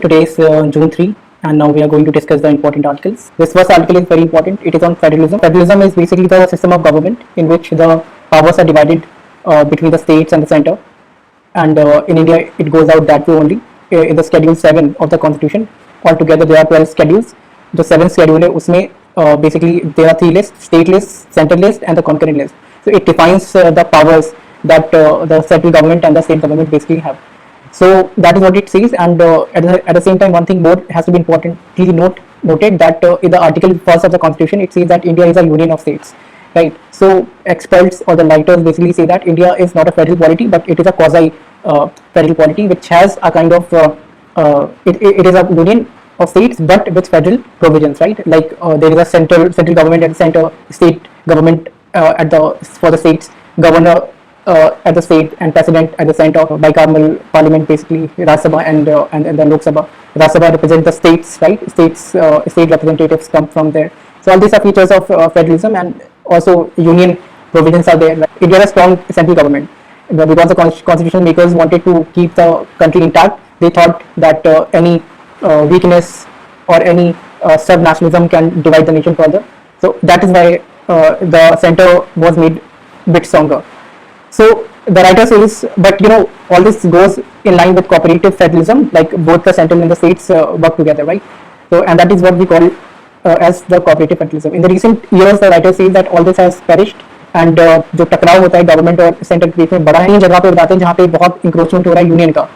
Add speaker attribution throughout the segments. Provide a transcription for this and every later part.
Speaker 1: Today is June 3, and now we are going to discuss the important articles. This first article is very important. It is on federalism. Federalism is basically the system of government in which the powers are divided between the states and the center. And in India, it goes out that way only. In the Schedule 7 of the Constitution, altogether there are 12 schedules. The 7th schedule है उसमें basically there are 3 lists: state list, central list, and the concurrent list. So it defines the powers that the central government and the state government basically have. So that is what it says, and at the same time, one thing more has to be importantly noted that in the Article 1st of the Constitution, it says that India is a union of states, right? So experts or the writers basically say that India is not a federal polity, but it is a quasi federal polity, which has a kind of it is a union of states, but with federal provisions, right? Like there is a central government at the center, state government for the states, governor at the state, and president at the center. Bicameral parliament, basically Rajya Sabha and the Lok Sabha. Rajya Sabha represent the states, right? State representatives come from there. So all these are features of federalism, and also union provisions are there. Right? India has a strong central government because the constitution makers wanted to keep the country intact. They thought that any weakness or any sub-nationalism can divide the nation further. So that is why the center was made a bit stronger. So the writer says, but all this goes in line with cooperative federalism, like both the central and the states work together, right? So, and that is what we call as the cooperative federalism. In the recent years, the writer says that all this has perished, and जो टकराव होता है government और central के बीच में बड़ा ही जगह पे बताते हैं जहाँ पे बहुत इंक्रोचमेंट हो रहा है यूनियन का.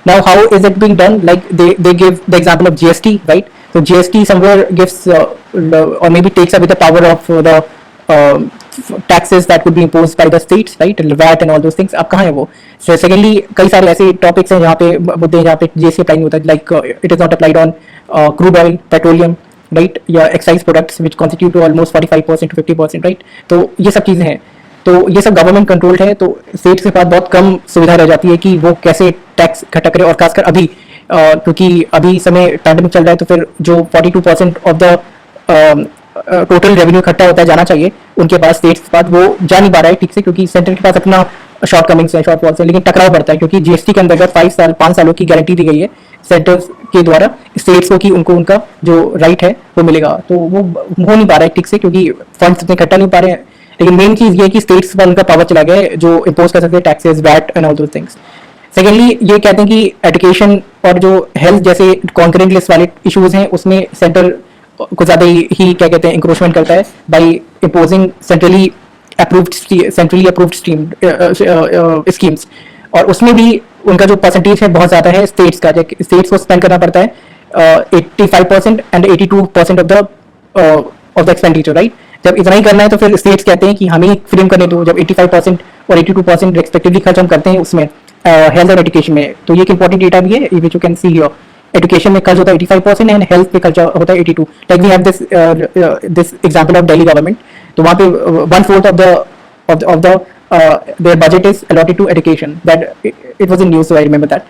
Speaker 1: Now, how is it being done? Like they give the example of GST, right? So GST somewhere gives or maybe takes away the power of the taxes that could be imposed by the states, right? VAT and all those things. अब कहाँ है वो? So secondly, कई सारे ऐसे topics हैं जहाँ पे मुद्दे जहाँ पे GST अप्लाई नहीं होता, like it is not applied on crude oil, petroleum, right? या excise products which constitute to almost 45% to 50%, right? तो ये सब चीज़ें हैं. तो ये सब गवर्नमेंट कंट्रोल्ड है, तो स्टेट्स के पास बहुत कम सुविधा रह जाती है कि वो कैसे टैक्स इकट्ठा करें, और खासकर अभी क्योंकि अभी समय पैंडेमिक चल रहा है, तो फिर जो 42% ऑफ द टोटल रेवेन्यू इकट्ठा होता है जाना चाहिए उनके पास, स्टेट्स के पास, वो जा नहीं पा रहा है ठीक से, क्योंकि सेंटर के पास अपना शॉर्ट कमिंग्स है, शॉर्ट फॉल्स है, लेकिन टकराव पड़ता है क्योंकि जीएसटी के अंतर्गत 5 सालों की गारंटी दी गई है सेंटर के द्वारा स्टेट्स को कि उनको उनका जो राइट है वो मिलेगा. तो वो हो नहीं पा रहा है ठीक से क्योंकि फंड्स इतने इकट्ठा नहीं पा रहे हैं. लेकिन मेन चीज़ ये है कि स्टेट्स पर उनका पावर चला गया है जो इम्पोज कर सकते हैं taxes, VAT and all those things. Secondly, ये कहते हैं कि एजुकेशन और जो हेल्थ जैसे कॉन्करेंट लिस्ट वाले इशूज हैं उसमें सेंटर को ज़्यादा ही क्या कहते हैं इंक्रोचमेंट करता है by imposing centrally approved schemes, और उसमें भी उनका जो परसेंटेज है बहुत ज़्यादा है स्टेट्स का. स्टेट्स को स्पेंड करना पड़ता है 85% and 82% of the expenditure, right? जब इतना ही करना है तो फिर स्टेट्स कहते हैं कि हमें फ्रेम करने दो. जब 85% और 82% रेस्पेक्टिवली खर्च हम करते हैं उसमें हेल्थ और एजुकेशन में, तो ये एक इंपॉर्टेंट डेटा भी है which you can see here. Education में खर्च होता है 85% एंड हेल्थ पे खर्च होता है 82. Like we have this example of Delhi government, तो वहाँ पे 1/4 of the their budget is allotted to education. That it was in news, so I remember that.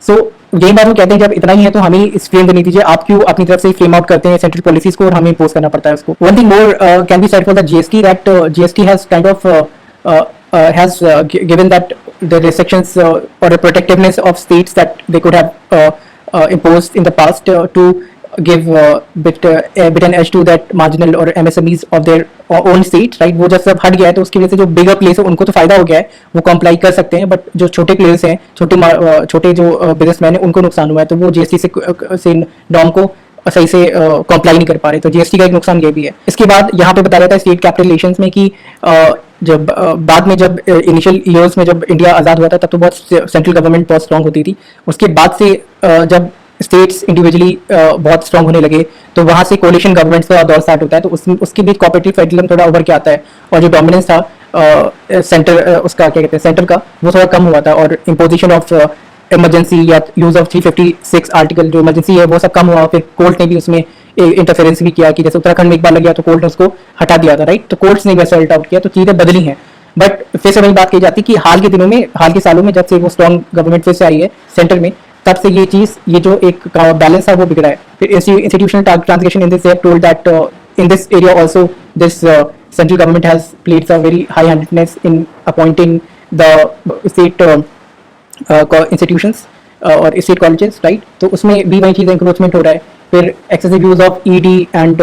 Speaker 1: So यही बात वो कहते हैं जब इतना ही है तो हमें इस फ्रेम देनी दीजिए. आप क्यों अपनी तरफ से फ्रेम आउट करते हैं सेंट्रल पॉलिसीज को और हमें इम्पोज करना पड़ता है उसको. One thing more can be said for the GST, that GST has kind of has given that the restrictions or the protectiveness of states that they could have imposed in the past to give bit an edge to that marginal or MSMEs of their own states, right? वो जब सब हट गया है तो उसकी वजह से जो बिगर प्लेस है उनको तो फायदा हो गया है, वो कंप्लाई कर सकते हैं, बट जो छोटे प्लेयर्स हैं, छोटे जो बिजनेसमैन हैं उनको नुकसान हुआ है, तो वो जीएसटी से नॉर्म को सही से कंप्लाई नहीं कर पा रहे. तो जीएसटी का एक नुकसान ये भी है. इसके बाद यहाँ पे बताया जाता है स्टेट कैपिटल रिलेशंस में कि जब बाद में जब इनिशियल ईयर्स में जब इंडिया आज़ाद हुआ था तब तो बहुत सेंट्रल गवर्नमेंट बहुत स्ट्रांग होती थी. उसके बाद से जब स्टेट्स इंडिविजुअली बहुत स्ट्रांग होने लगे तो वहाँ से कोलिशन गवर्नमेंट्स का दौर स्टार्ट होता है, तो उसके बीच कोऑपरेटिव फेडरलिज्म थोड़ा उभर के आता है, और जो डोमिनेंस था सेंटर उसका क्या कहते हैं सेंटर का, वो थोड़ा कम हुआ था, और इम्पोजिशन ऑफ इमरजेंसी या यूज ऑफ 356 आर्टिकल जो इमरजेंसी है वो सब कम हुआ. फिर कोर्ट ने भी उसमें इंटरफेरेंस भी किया कि जैसे उत्तराखंड में एक बार लग गया तो कोर्ट ने उसको हटा दिया था, राइट? तो कोर्ट्स ने वैसा सॉल्ट आउट किया, तो चीज़ें बदली हैं. बट फिर से वही बात की जाती है कि हाल के सालों में जब से वो स्ट्रॉन्ग गवर्नमेंट फिर से आई है सेंटर में, तब से ये जो एक बैलेंस है वो बिगड़ा है. फिर institutional translation in this they have told that in this area also this central government has played a very high-handedness in appointing the state institutions, और स्टेट कॉलेजेस, राइट? तो उसमें भी वही चीज़ इंक्रोचमेंट हो रहा है. फिर excessive use of ED and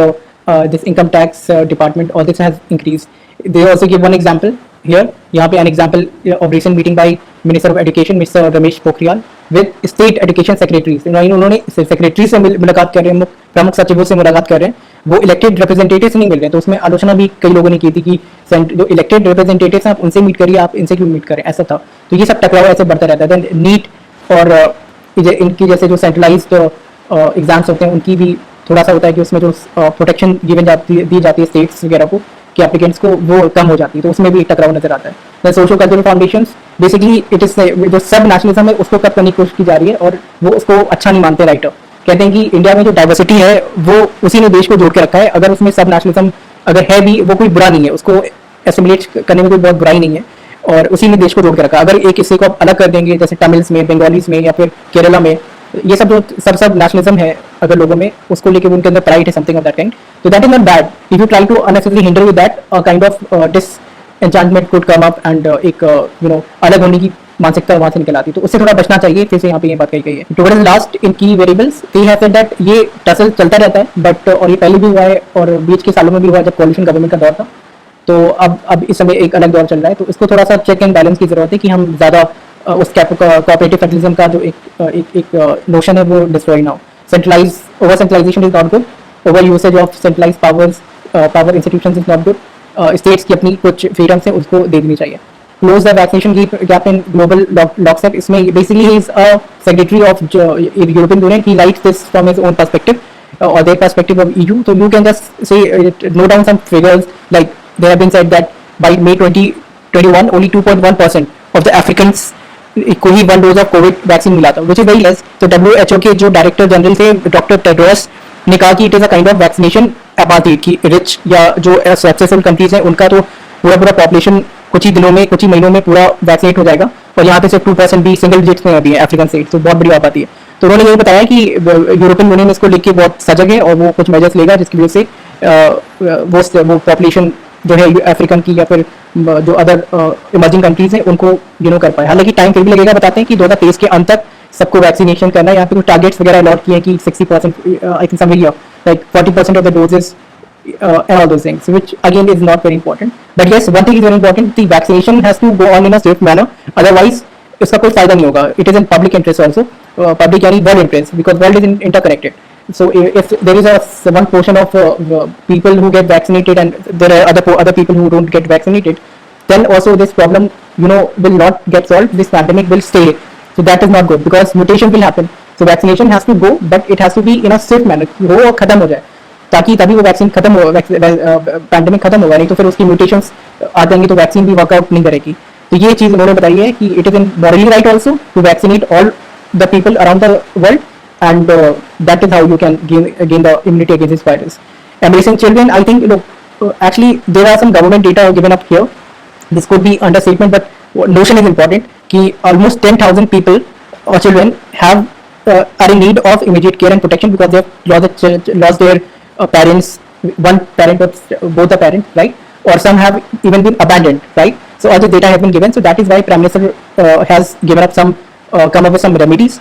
Speaker 1: this income tax department, all this has increased. They also give one example here. यहाँ पे an example of recent meeting by Minister of Education, Mr. Ramesh Pokhriyal, with state education secretaries. उन्होंने secretary से मुलाकात कर रहे हैं, प्रमुख सचिवों से मुलाकात कर रहे हैं, वो इलेक्टेड रिप्रेजेंटेटिव्स नहीं मिल रहे. तो उसमें आलोचना भी कई लोगों ने की थी कि जो इलेक्टेड रिप्रेजेंटेटिव्स हैं आप उनसे मीट करिए, आप इनसे क्यों मीट करें, ऐसा था. तो ये सब टकराव ऐसे बढ़ता रहता है. देन नीट और इनकी जैसे जो सेंट्रलाइज्ड एग्जाम्स होते हैं उनकी भी थोड़ा सा होता है कि उसमें जो प्रोटेक्शन दी जाती है स्टेट्स वगैरह को कि एप्लीकेंट्स को, वो कम हो जाती है. तो उसमें भी टकराव नजर आता है. Then socio cultural foundations, basically it is जो सब नेशनलिज्म है उसको कट करने की कोशिश की जा रही है और वो उसको अच्छा नहीं मानते. राइटर कहते हैं कि इंडिया में जो डाइवर्सिटी है वो उसी ने देश को जोड़ के रखा है. अगर उसमें सब नेशनलिज्म अगर है भी, वो कोई बुरा नहीं है, उसको एसिमिलेट करने में कोई बहुत बुराई नहीं है और उसी ने देश को जोड़ के रखा. अगर एक हिस्से को आप अलग कर देंगे, जैसे तमिल्स में, बंगालीज में या फिर केरला में, ये सब जो सब नेशनलिज्म है अगर लोगों में, उसको लेके उनके अंदर प्राइड है, समथिंग ऑफ दैट काइंड. तो that is not bad. If you try to unnecessarily hinder with that, kind of disenchantment could come up and एक अलग होने की मानसिकता वहां से निकल आती है. तो उससे थोड़ा बचना चाहिए. फिर से यहाँ पे ये बात कही गई है. टुवर्ड्स लास्ट इन की variables they have said that ये टसल चलता रहता है, बट और ये पहले भी हुआ है और बीच के सालों में भी हुआ है जब कोalition गवर्नमेंट का दौर था. तो अब इस समय एक अलग दौर चल रहा है. तो इसको थोड़ा सा चेक एंड बैलेंस की जरूरत है कि हम ज़्यादा उस कोऑपरेटिव फेडरलिज्म का जो एक नोशन है वो डिस्ट्रॉय ना हो. Over centralisation is not good. Over usage of centralise power institutions is not good. States की अपनी कुछ फ्रीडम्स है उसको दे देनी चाहिए. Close the vaccination gap in global lockstep. इसमें basically he is a secretary of European Union. He writes this from his own perspective or their perspective of EU. So you can just say, note down some figures, like they have been said that by May 2021 only 2.1% of the Africans को ही 1 dose of Covid vaccine मिला था, which is very less. तो WHO के जो director general थे doctor Tedros ने कहा कि it is a kind of vaccination apartheid, कि रिच या जो सक्सेसफुल कंट्रीज हैं उनका तो पूरा पॉपुलेशन कुछ ही दिनों में, कुछ ही महीनों में पूरा वैक्सीनेट हो जाएगा और यहाँ पे सिर्फ 2% भी सिंगल डिजिट्स में अभी है अफ्रीकन स्टेट. तो बहुत बड़ी बात आती है. तो उन्होंने ये बताया कि यूरोपियन यूनियन इसको लेके बहुत सजग है और वो कुछ मेजर्स लेगा जिसकी वजह से वो पॉपुलेशन जो है अफ्रीकन की या फिर जो अदर इमर्जिंग कंट्रीज हैं उनको कर पाए. हालांकि टाइम फिर भी लगेगा. बताते हैं कि 2023 के अंत तक सबको वैक्सीनेशन करना है. यहाँ पे कुछ टारगेट्स वगैरह अलॉट किए हैं कि 60%, I think somewhere like 40% of the doses and all those things, which again is not very important. But yes, one thing is very important: the vaccination has to go on in a safe manner. Otherwise, इसका कोई फायदा नहीं होगा. It is in public interest also, public यानी world interest, because world is interconnected. So if there is one portion of people who get vaccinated and there are other people who don't get vaccinated, then also this problem will not get solved. This pandemic will stay. So that is not good because mutation will happen. So vaccination has to go, but it has to be in a safe manner. वो खत्म हो जाए ताकि तभी वो vaccine खत्म हो, pandemic खत्म होगा. नहीं तो फिर उसकी म्यूटेशंस आ जाएंगी तो वैक्सीन भी वर्कआउट नहीं करेगी. तो ये चीज़ उन्होंने बताई है कि it is in morally right also to vaccinate all the people around the world and that is how you can gain the immunity against this virus. Embracing children, I think actually there are some government data given up here. This could be understatement but notion is important कि almost 10,000 people और children have are in need of immediate care and protection because they have lost their parents, one parent or both the parents, right? Or some have even been abandoned, right? So all the data have been given. So that is why Prime Minister has given up come up with some remedies,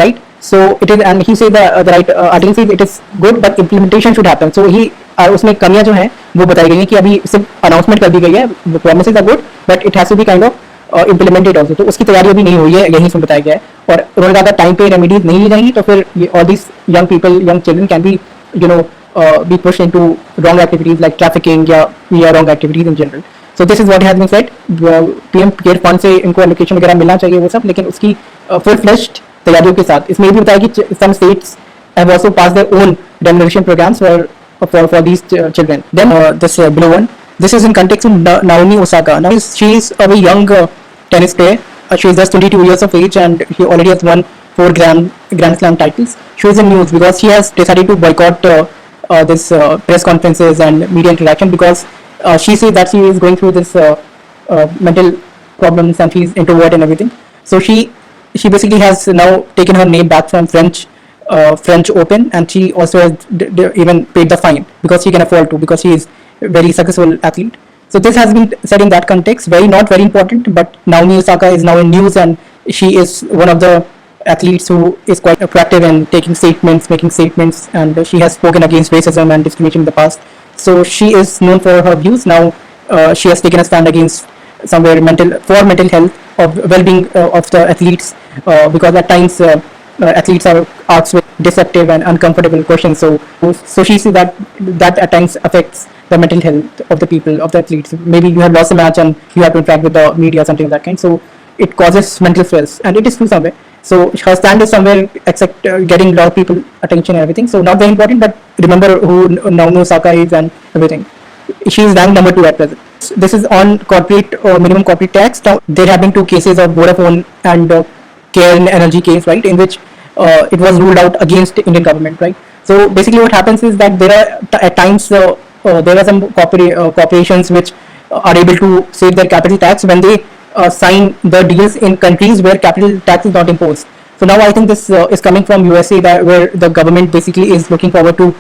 Speaker 1: right? So it is, and he said the right article says it is good, but implementation should happen. So he उसमें कमियां जो हैं वो बताई गई हैं कि अभी सिर्फ अनाउंसमेंट कर दी गई है, promises are good, but it has to be kind of implemented also. तो उसकी तैयारी अभी नहीं हुई है, यही इसमें बताया गया है. और उन्होंने कहा टाइम पे रेमेडीज नहीं ली जाएंगी तो फिर all this young people, young children can be be pushed into wrong activities like trafficking या wrong activities in general. So this is what has been said. PM care fund से इनको allocation वगैरह मिलना चाहिए वो सब, लेकिन उसकी फुल फ्लेश्ड तैयारियों के साथ. इसमें भी बताया कि some states have also passed their own remuneration programs for these children. Then this below one, this is in context of Naomi Osaka. Now she is a very young tennis player. She is just 22 years of age and she already has won 4 Grand Slam titles. She is in news because she has decided to boycott this press conferences and media interaction because she says that she is going through this mental problems and she is introvert and everything. So she basically has now taken her name back from French Open, and she also has even paid the fine because she can afford to, because she is a very successful athlete. So this has been said in that context. Not very important, but Naomi Osaka is now in news and she is one of the athletes who is quite proactive in taking statements, making statements, and she has spoken against racism and discrimination in the past. So she is known for her views. Now she has taken a stand against somewhere mental health of well-being of the athletes, because at times athletes are asked with deceptive and uncomfortable questions. So she sees that at times affects the mental health of the people, of the athletes. Maybe you have lost a match and you have to interact with the media, something like that kind. So it causes mental stress, and it is true somewhere. So her stand is somewhere except getting a lot of people attention and everything. So not very important, but remember who Naomi Osaka is and everything. She is ranked number 2 at present. This is on corporate or minimum corporate tax. Now there have been 2 cases of Vodafone and Care Energy case, right, in which it was ruled out against Indian government, right. So basically, what happens is that there are at times there are some corporations which are able to save their capital tax when they sign the deals in countries where capital tax is not imposed. So now I think this is coming from USA, where the government basically is looking forward to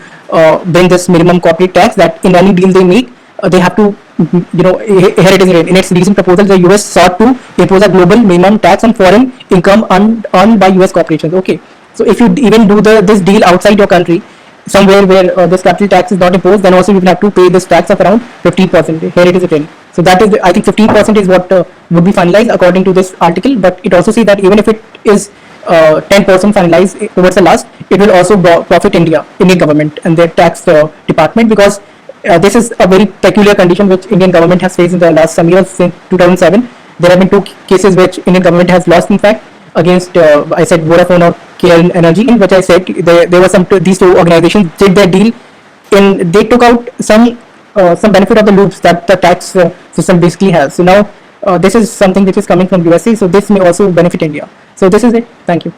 Speaker 1: bring this minimum corporate tax, that in any deal they make, they have to, here it is written, in its recent proposal, the US sought to impose a global minimum tax on foreign income earned by US corporations. Okay, so if you even do this deal outside your country, somewhere where this capital tax is not imposed, then also you will have to pay this tax of around 15%. Here it is written. So that is, I think 15% is what would be finalized according to this article. But it also says that even if it is 10% finalized towards the last, it will also profit Indian government and their tax department, because this is a very peculiar condition which Indian government has faced in the last some years. Since 2007, there have been 2 cases which Indian government has lost, in fact, against I said Vodafone or Care Energy, in which I said there were these 2 organizations did their deal, they took out some benefit of the loops that the tax system basically has. So now this is something which is coming from USA, so this may also benefit India. So this is it. Thank you.